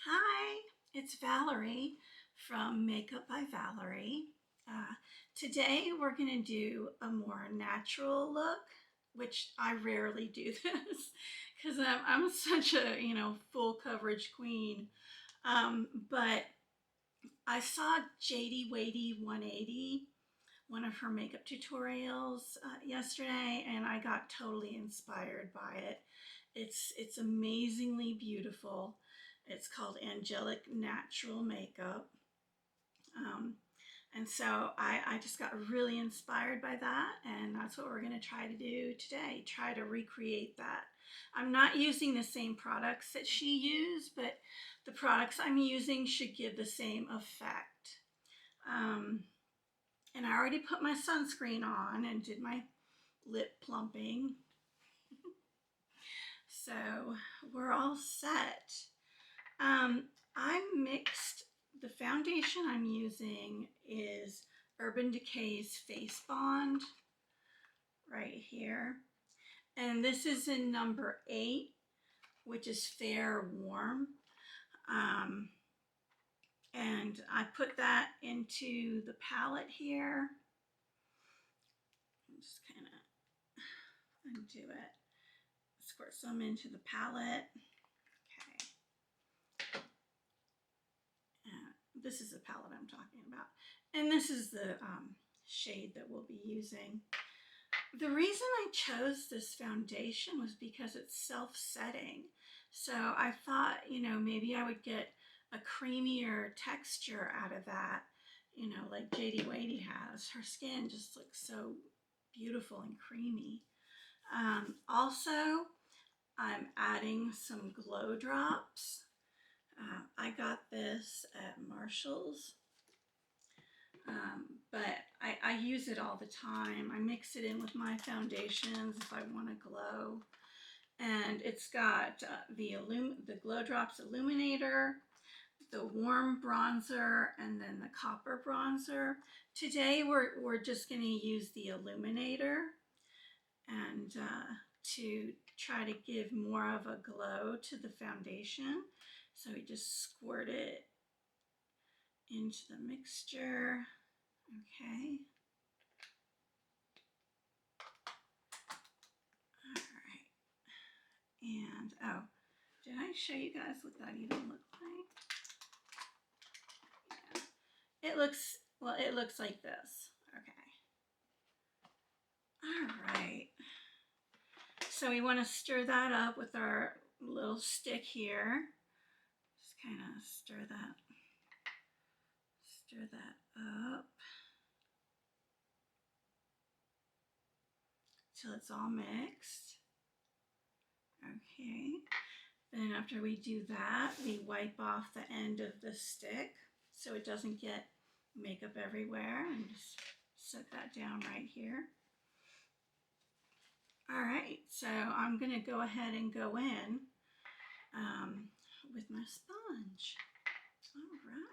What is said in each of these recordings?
Hi, it's Valerie from Makeup by Valerie. Today we're going to do a more natural look, which I rarely do this because I'm such a, full coverage queen. But I saw JadeyWadey180, one of her makeup tutorials yesterday, and I got totally inspired by it. It's amazingly beautiful. It's called Angelic Natural Makeup. Um, and so I just got really inspired by that, and that's what we're going to try to do today, try to recreate that. I'm not using the same products that she used, but the products I'm using should give the same effect. And I already put my sunscreen on and did my lip plumping. So we're all set. I mixed, the foundation I'm using is Urban Decay's Face Bond right here. And this is in number 8, which is Fair Warm. And I put that into the palette here. Just kind of undo it. Squirt some into the palette. Okay. This is the palette I'm talking about. And this is the shade that we'll be using. The reason I chose this foundation was because it's self-setting. So I thought, maybe I would get a creamier texture out of that, like JadeyWadey has. Her skin just looks so beautiful and creamy. Also, I'm adding some glow drops. I got this at Marshall's, but I use it all the time. I mix it in with my foundations if I want to glow. And it's got the glow drops illuminator, the warm bronzer, and then the copper bronzer. Today we're just going to use the illuminator and to try to give more of a glow to the foundation. So we just squirt it into the mixture. Okay. All right. And oh, did I show you guys what that even looked like? Yeah. It looks like this. Okay. All right. So we want to stir that up with our little stick here. Just kind of stir that up till it's all mixed. Okay. Then after we do that, we wipe off the end of the stick so it doesn't get makeup everywhere, and just set that down right here. All right, so I'm going to go ahead and go in with my sponge. All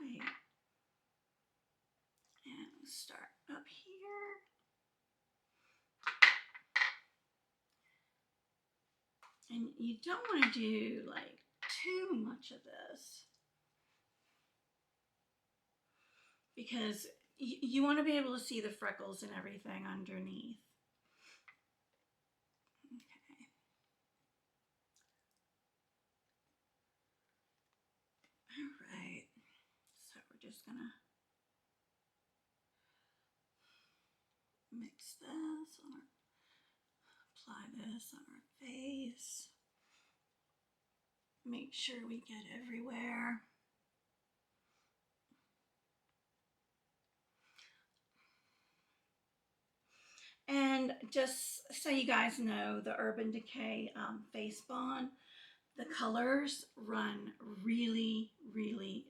right. And start up here. And you don't want to do like too much of this because you want to be able to see the freckles and everything underneath. Okay. All right. So we're just going to mix this on apply this on our face. Make sure we get everywhere. And just so you guys know, the Urban Decay Face Bond, the colors run really, really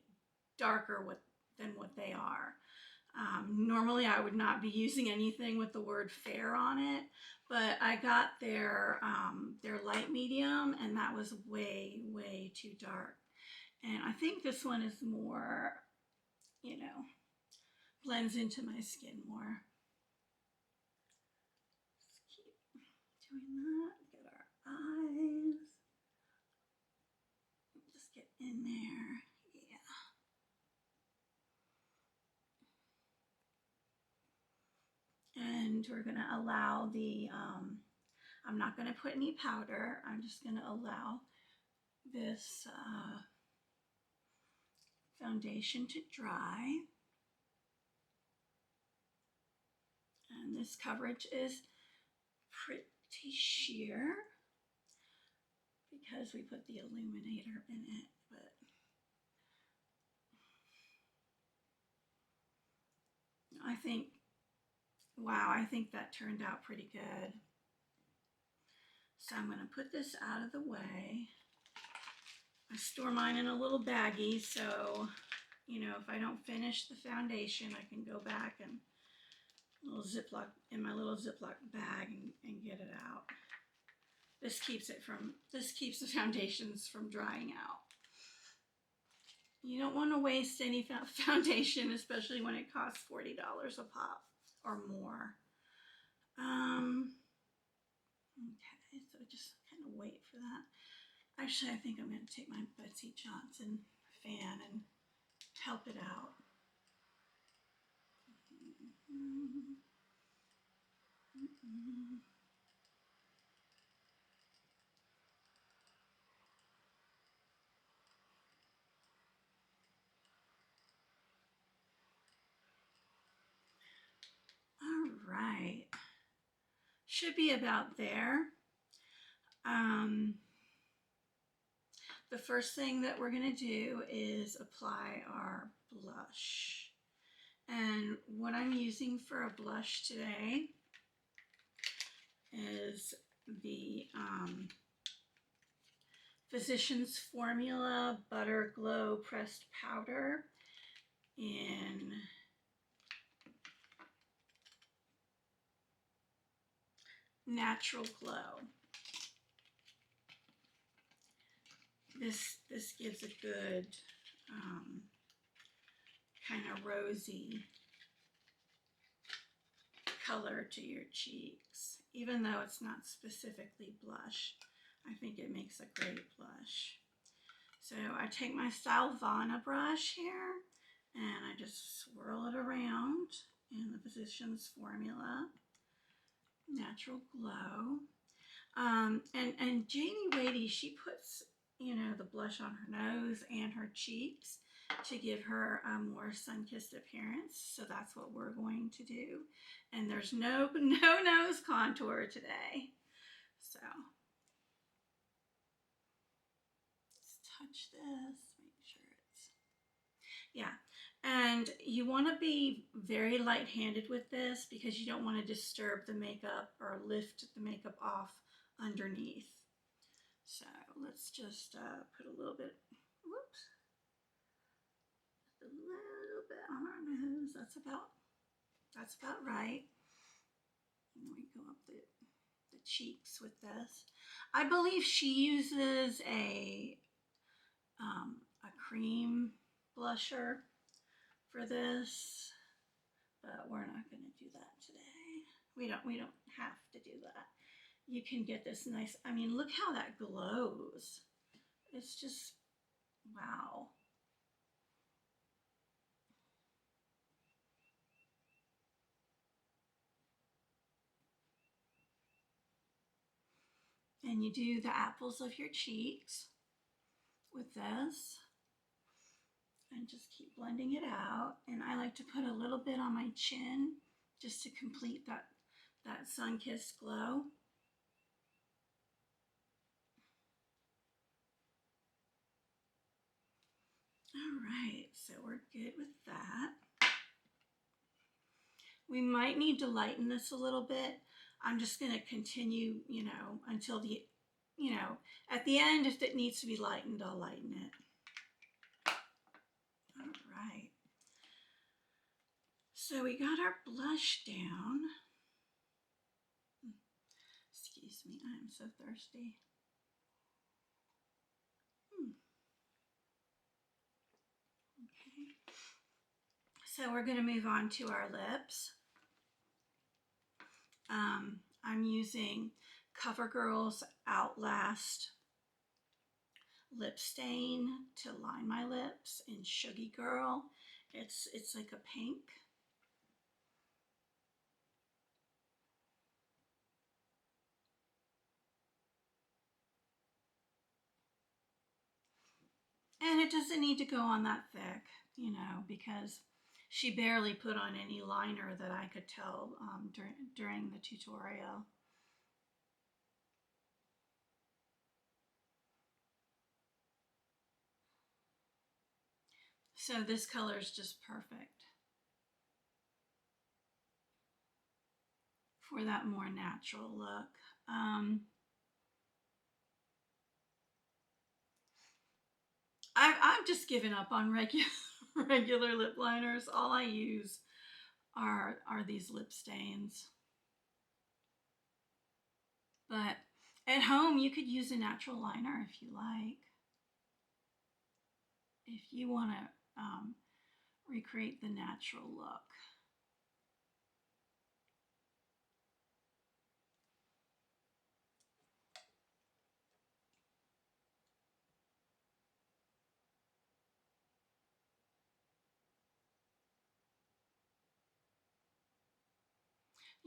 darker than what they are. Normally I would not be using anything with the word fair on it, but I got their light medium, and that was way, way too dark. And I think this one is more, blends into my skin more. Just keep doing that. Get our eyes. Just get in there. and we're going to allow the, I'm not going to put any powder. I'm just going to allow this foundation to dry. And this coverage is pretty sheer because we put the illuminator in it, but I think, wow, I think that turned out pretty good. So I'm going to put this out of the way. I store mine in a little baggie, so, you know, if I don't finish the foundation, I can go back and in my little Ziploc bag and get it out. This keeps the foundations from drying out. You don't want to waste any foundation, especially when it costs $40 a pop or more. Okay, so just kind of wait for that. Actually, I think I'm going to take my Betsy Johnson fan and help it out. All right. Should be about there. The first thing that we're going to do is apply our blush. And what I'm using for a blush today is the Physicians Formula Butter Glow Pressed Powder in Natural Glow. This gives a good kind of rosy color to your cheeks, even though it's not specifically blush. I think it makes a great blush. So I take my Salvana brush here and I just swirl it around in the Physicians Formula Natural Glow. And JadeyWadey, she puts, you know, the blush on her nose and her cheeks to give her a more sun-kissed appearance. So that's what we're going to do. And there's no nose contour today. So let's touch this, make sure it's, yeah. And you want to be very light-handed with this because you don't want to disturb the makeup or lift the makeup off underneath. So let's just put a little bit, whoops, just a little bit on our nose. That's about right. And we go up the cheeks with this. I believe she uses a cream blusher for this, but we're not going to do that today. We don't have to do that. You can get this nice, I mean, look how that glows. It's just, wow. And you do the apples of your cheeks with this and just keep blending it out. And I like to put a little bit on my chin just to complete that sun-kissed glow. All right, so we're good with that. We might need to lighten this a little bit. I'm just going to continue, you know, until the, you know, at the end, if it needs to be lightened, I'll lighten it. All right. So we got our blush down. Excuse me, I am so thirsty. Okay. So we're going to move on to our lips. I'm using CoverGirl's Outlast lip stain to line my lips in Shuggy Girl. It's like a pink. And it doesn't need to go on that thick, you know, because she barely put on any liner that I could tell during the tutorial. So this color is just perfect for that more natural look. I've just given up on regular lip liners. All I use are these lip stains. But at home, you could use a natural liner if you like. If you want to recreate the natural look.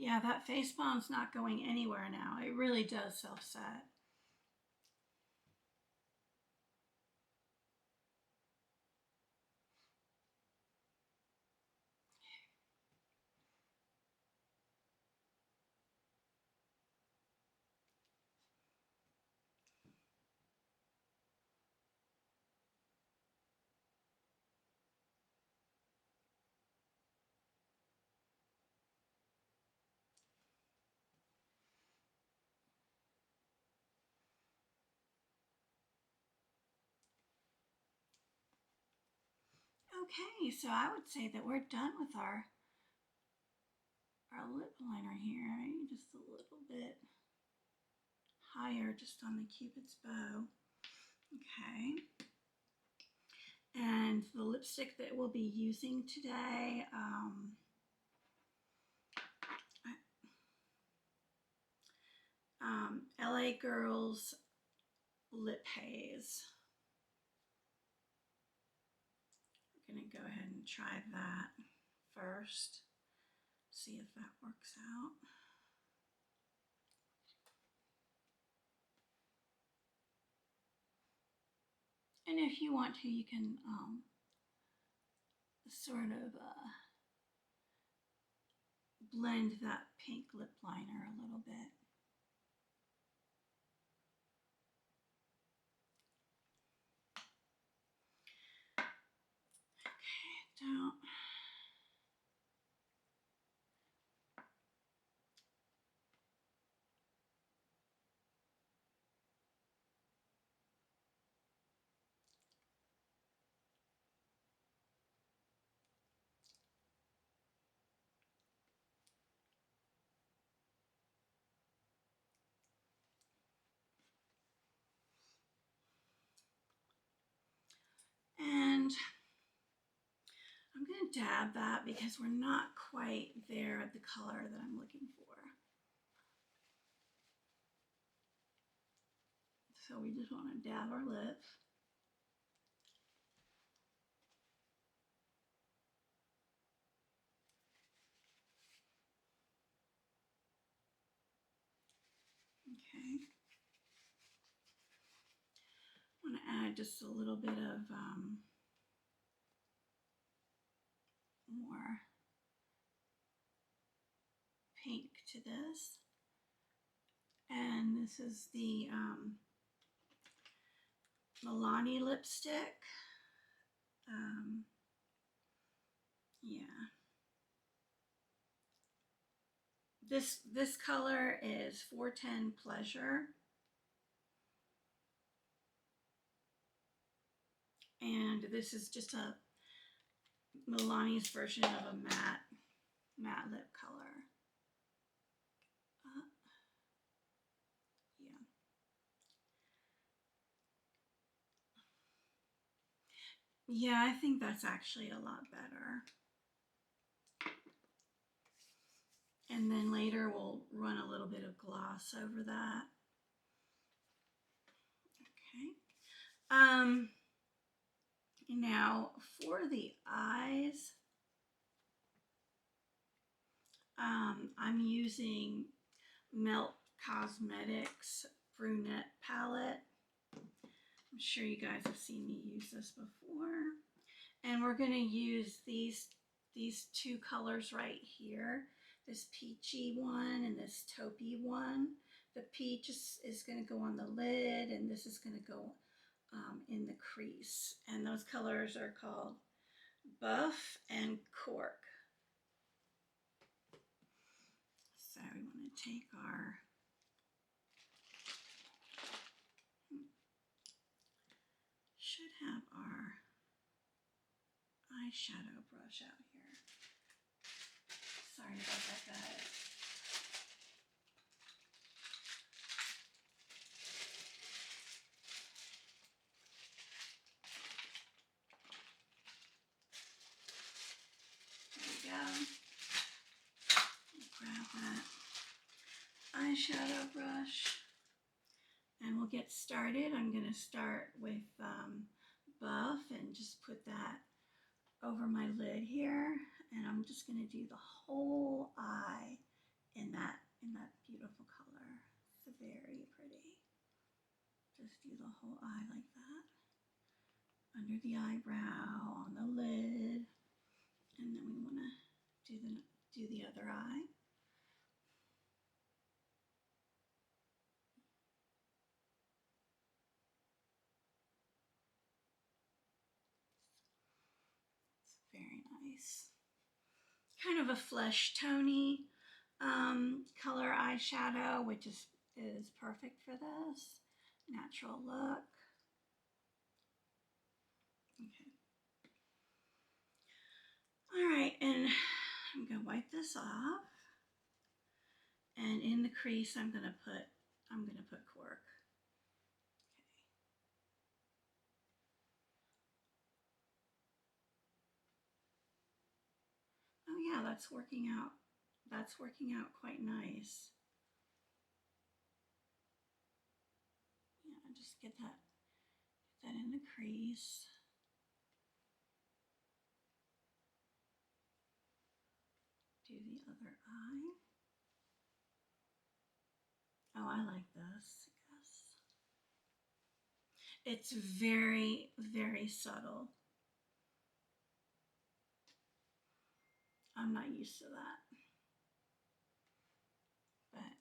Yeah, that face bomb's not going anywhere now. It really does self-set. Okay, so I would say that we're done with our lip liner here. Maybe just a little bit higher just on the Cupid's bow. Okay. And the lipstick that we'll be using today, LA Girls Lip Haze. We're going to go ahead and try that first. See if that works out. And if you want to, you can sort of blend that pink lip liner a little bit. Okay, don't. And I'm going to dab that because we're not quite there at the color that I'm looking for. So we just want to dab our lips. Okay. I want to add just a little bit of more pink to this. And this is the Milani lipstick. Yeah. This color is 410 Pleasure. And this is just a Milani's version of a matte lip color. Yeah, I think that's actually a lot better. And then later we'll run a little bit of gloss over that. Okay. Now for the eyes, I'm using Melt Cosmetics Brunette palette. I'm sure you guys have seen me use this before. And we're going to use these two colors right here, this peachy one and this taupey one. The peach is going to go on the lid, and this is going to go in the crease. And those colors are called Buff and Cork. So we want to take our should have our eyeshadow brush out here. Sorry about that, guys. Grab that eyeshadow brush and we'll get started. I'm going to start with Buff and just put that over my lid here, and I'm just going to do the whole eye in that beautiful color. It's very pretty. Just do the whole eye like that, under the eyebrow, on the lid, and then we want to do the other eye. Very nice. Kind of a flesh tony color eyeshadow, which is perfect for this. Natural look. Okay. All right, and I'm gonna wipe this off. And in the crease, I'm gonna put cork. Oh yeah, that's working out. That's working out quite nice. Yeah, just get that in the crease. Do the other eye. Oh, I like this. Yes. It's very, very subtle. I'm not used to that. But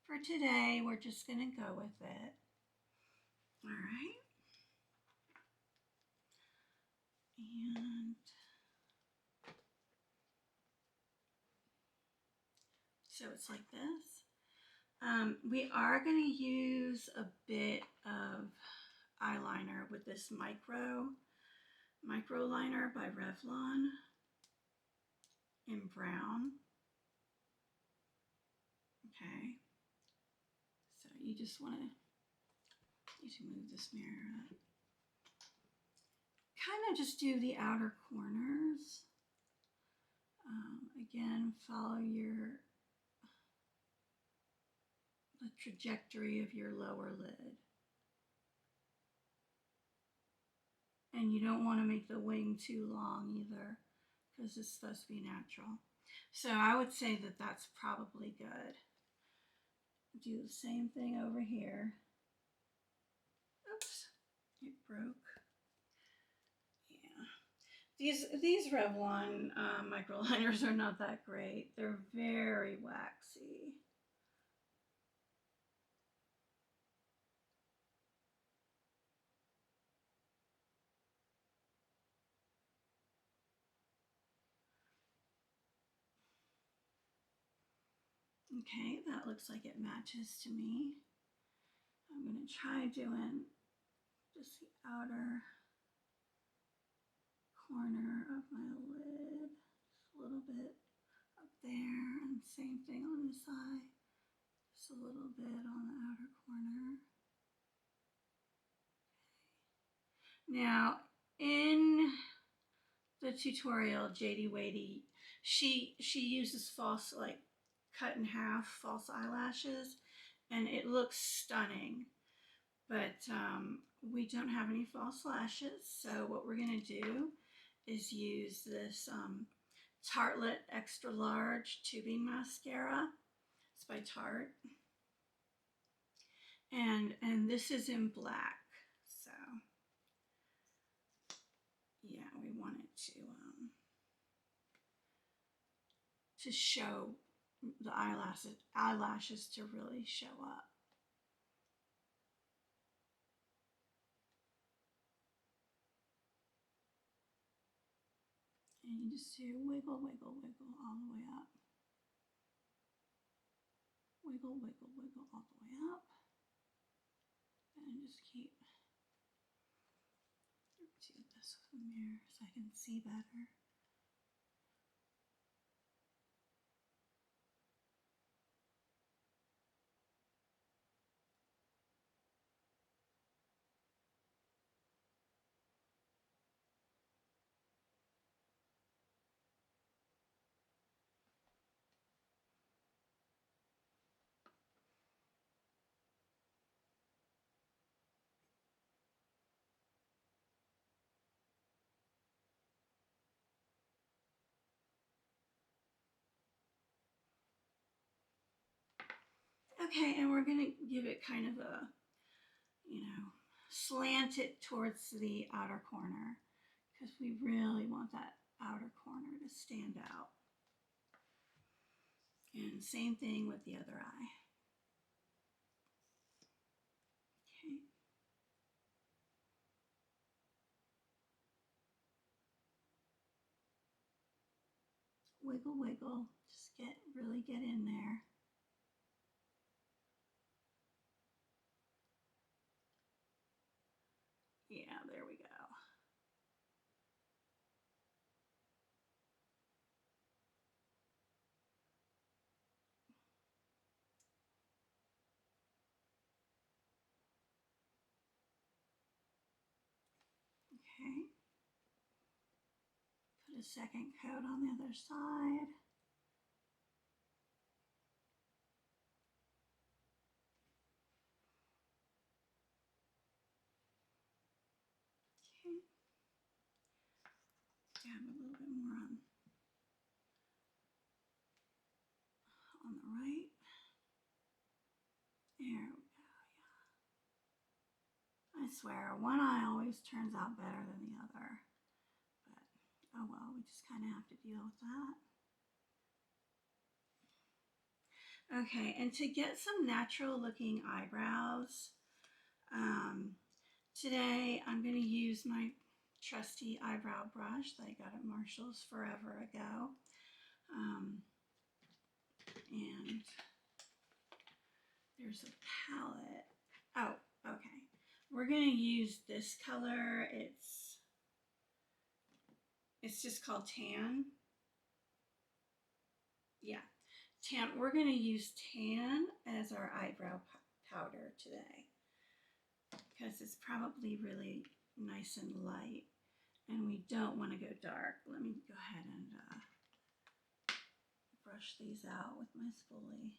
for today, we're just going to go with it. All right. And so it's like this. We are going to use a bit of eyeliner with this micro liner by Revlon in brown. Okay. So you just want to move this mirror up. Kind of just do the outer corners. Again, follow the trajectory of your lower lid. And you don't want to make the wing too long either, because it's supposed to be natural. So I would say that that's probably good. Do the same thing over here. Oops, it broke. Yeah. These Revlon microliners are not that great. They're very waxy. Okay, that looks like it matches to me. I'm going to try doing just the outer corner of my lid, just a little bit up there, and same thing on this eye, just a little bit on the outer corner. Okay. Now, in the tutorial, JadeyWadey, she uses false, like cut in half false eyelashes, and it looks stunning. But we don't have any false lashes, so what we're going to do is use this Tartelette Extra Large Tubing Mascara. It's by Tarte. And this is in black. to show the eyelashes to really show up. And you just do wiggle, wiggle, wiggle all the way up. Wiggle, wiggle, wiggle all the way up. And just keep do this with the mirror so I can see better. Okay, and we're going to give it kind of a, slant it towards the outer corner because we really want that outer corner to stand out. And same thing with the other eye. Okay. Wiggle, wiggle, just really get in there. Yeah, there we go. Okay. Put a second coat on the other side. Okay. Dab a little bit more on the right. There we go, yeah. I swear, one eye always turns out better than the other. But, oh well, we just kind of have to deal with that. Okay, and to get some natural looking eyebrows, today I'm going to use my trusty eyebrow brush that I got at Marshall's forever ago. And there's a palette. Oh, okay. We're going to use this color. It's just called Tan. Yeah, Tan. We're going to use Tan as our eyebrow powder today because it's probably really nice and light and we don't want to go dark. Let me go ahead and brush these out with my spoolie.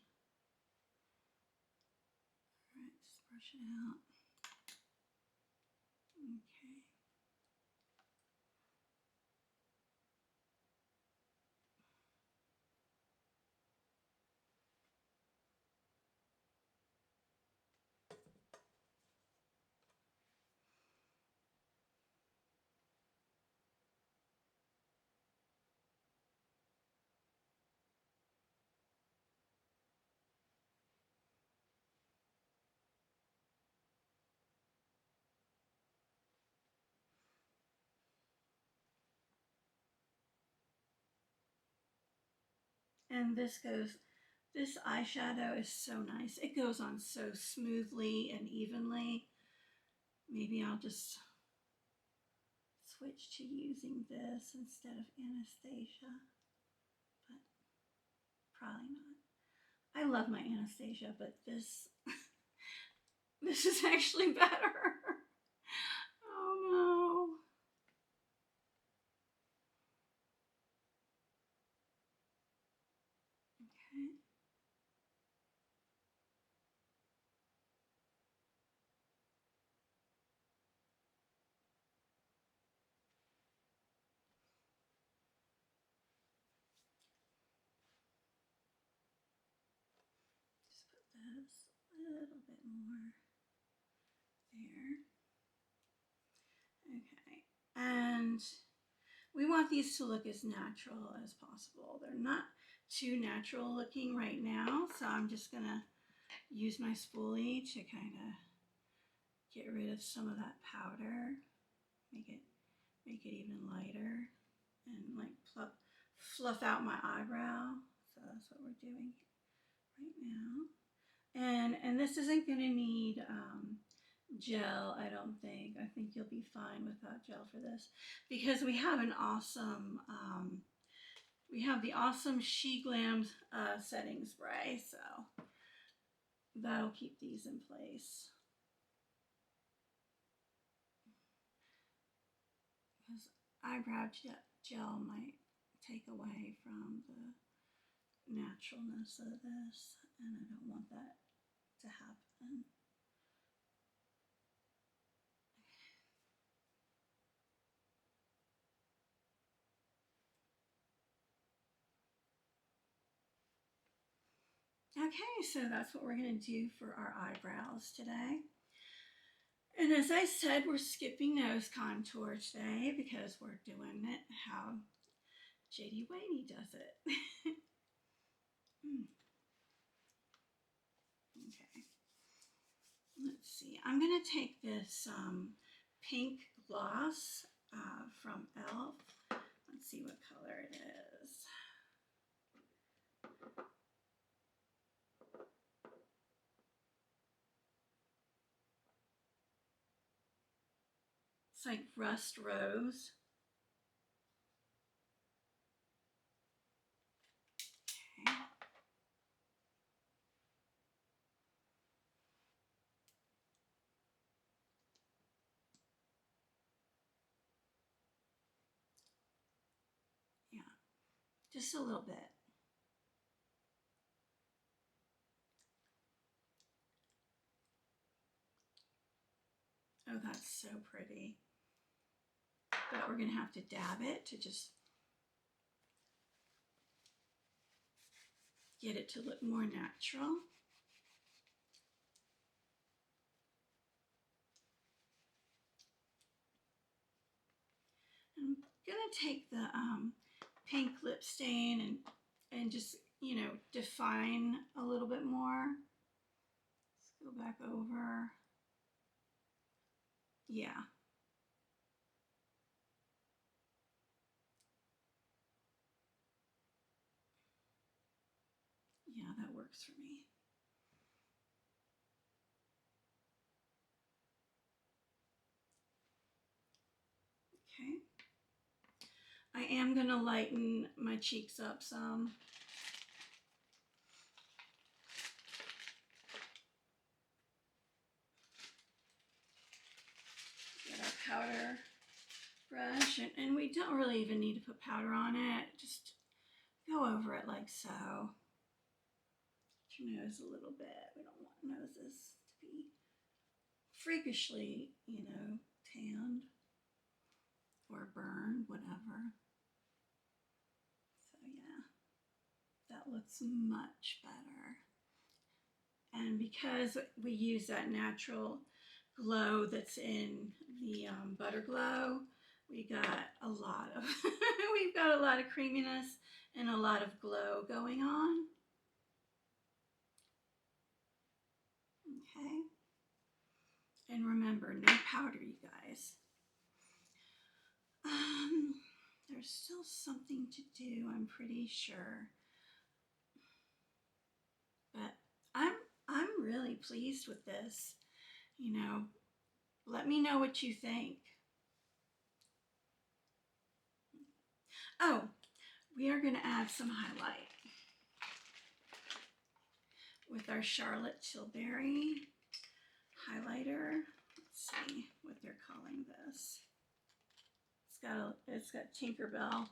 All right, just brush it out. Okay. And this eyeshadow is so nice. It goes on so smoothly and evenly. Maybe I'll just switch to using this instead of Anastasia, but probably not. I love my Anastasia, but this is actually better. Oh no. Okay. Just put this a little bit more there. Okay. And we want these to look as natural as possible. They're not too natural looking right now, so I'm just gonna use my spoolie to kind of get rid of some of that powder, make it even lighter, and like fluff out my eyebrow. So that's what we're doing right now. And this isn't gonna need gel, I don't think. I think you'll be fine without gel for this, because we have an awesome the awesome She Glam setting spray, so that'll keep these in place. Because eyebrow gel might take away from the naturalness of this, and I don't want that to happen. Okay, so that's what we're going to do for our eyebrows today. And as I said, we're skipping nose contour today because we're doing it how JadeyWadey does it. Okay, let's see. I'm going to take this pink gloss from e.l.f. Let's see what color it is. It's like Rust Rose. Okay. Yeah, just a little bit. Oh, that's so pretty. But we're going to have to dab it to just get it to look more natural. I'm going to take the pink lip stain and just, you know, define a little bit more. Let's go back over. Yeah. Yeah, that works for me. Okay. I am going to lighten my cheeks up some. Get our powder brush, and we don't really even need to put powder on it. Just go over it like so. Get your nose a little bit. We don't want noses to be freakishly, you know, tanned or burned, whatever. So yeah, that looks much better. And because we use that natural glow that's in the Butter Glow, we got a lot of we've got a lot of creaminess and a lot of glow going on. Okay. And remember, no powder, you guys. There's still something to do, I'm pretty sure. But I'm really pleased with this. You know, let me know what you think. Oh, we are going to add some highlight with our Charlotte Tilbury highlighter. Let's see what they're calling this. It's got Tinkerbell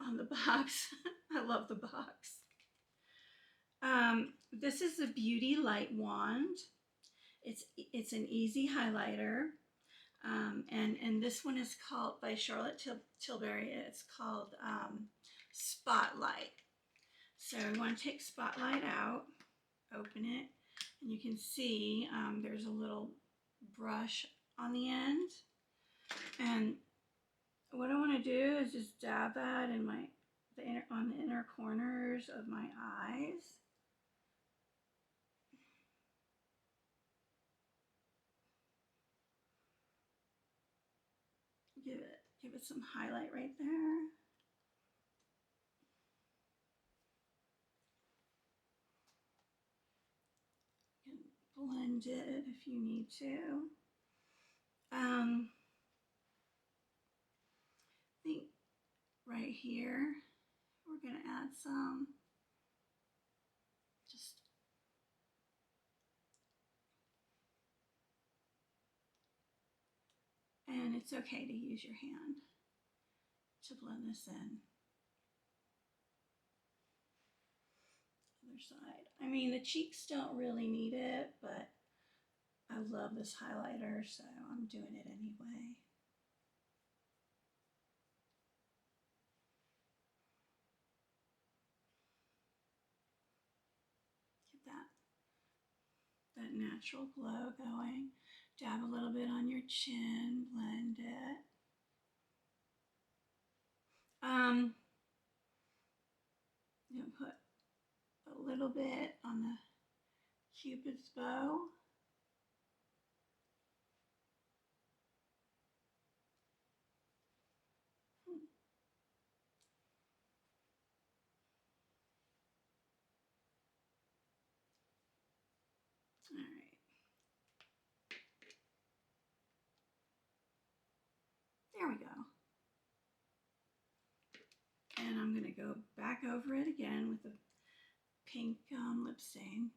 on the box. I love the box. This is the Beauty Light Wand. It's an easy highlighter. And this one is called, by Charlotte Tilbury, it's called Spotlight. So we want to take Spotlight out, open it, and you can see there's a little brush on the end. And what I want to do is just dab that in on the inner corners of my eyes. Give it some highlight right there. You can blend it if you need to. I think right here we're going to add some and it's okay to use your hand to blend this in. Other side. I mean, the cheeks don't really need it, but I love this highlighter, so I'm doing it anyway. Get that natural glow going. Dab a little bit on your chin, blend it. You know, put a little bit on the Cupid's bow. All right. There we go. And I'm going to go back over it again with the pink lip stain.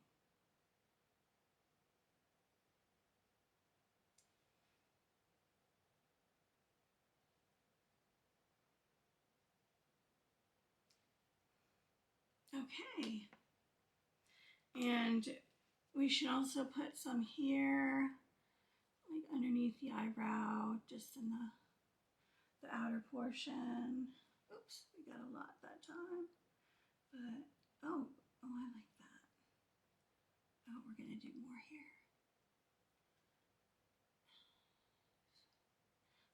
Okay. And we should also put some here, like underneath the eyebrow, just in the outer portion. Oops, we got a lot that time. But, oh, I like that. Oh, we're going to do more here.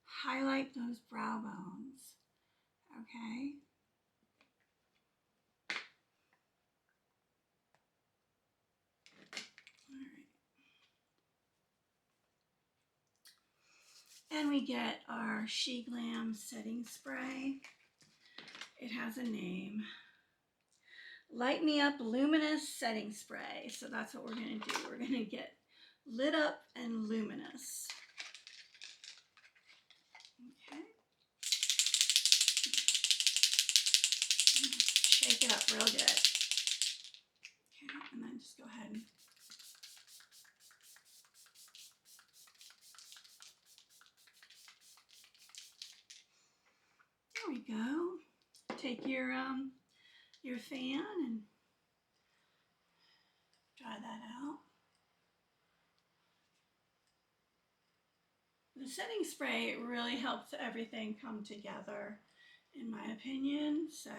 Highlight those brow bones, okay? All right. And we get our She Glam setting spray. It has a name. Light Me Up Luminous Setting Spray. So that's what we're going to do. We're going to get lit up and luminous. Okay. Shake it up real good. Okay, and then just go ahead and there we go. Take your fan and dry that out. The setting spray really helps everything come together, in my opinion. So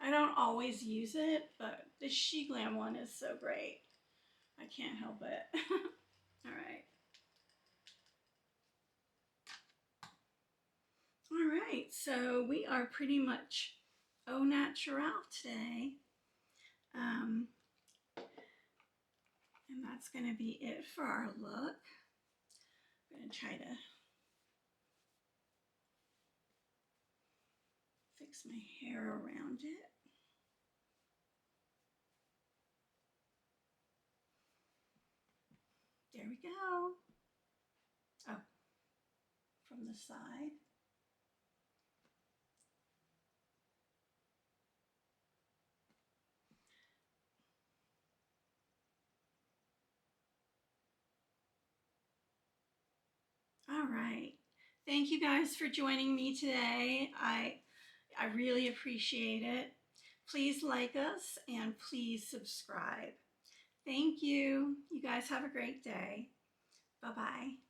I don't always use it, but the She Glam one is so great. I can't help it. All right. All right, so we are pretty much au naturel today. And that's going to be it for our look. I'm going to try to fix my hair around it. There we go. Oh, from the side. All right. Thank you guys for joining me today. I really appreciate it. Please like us and please subscribe. Thank you. You guys have a great day. Bye-bye.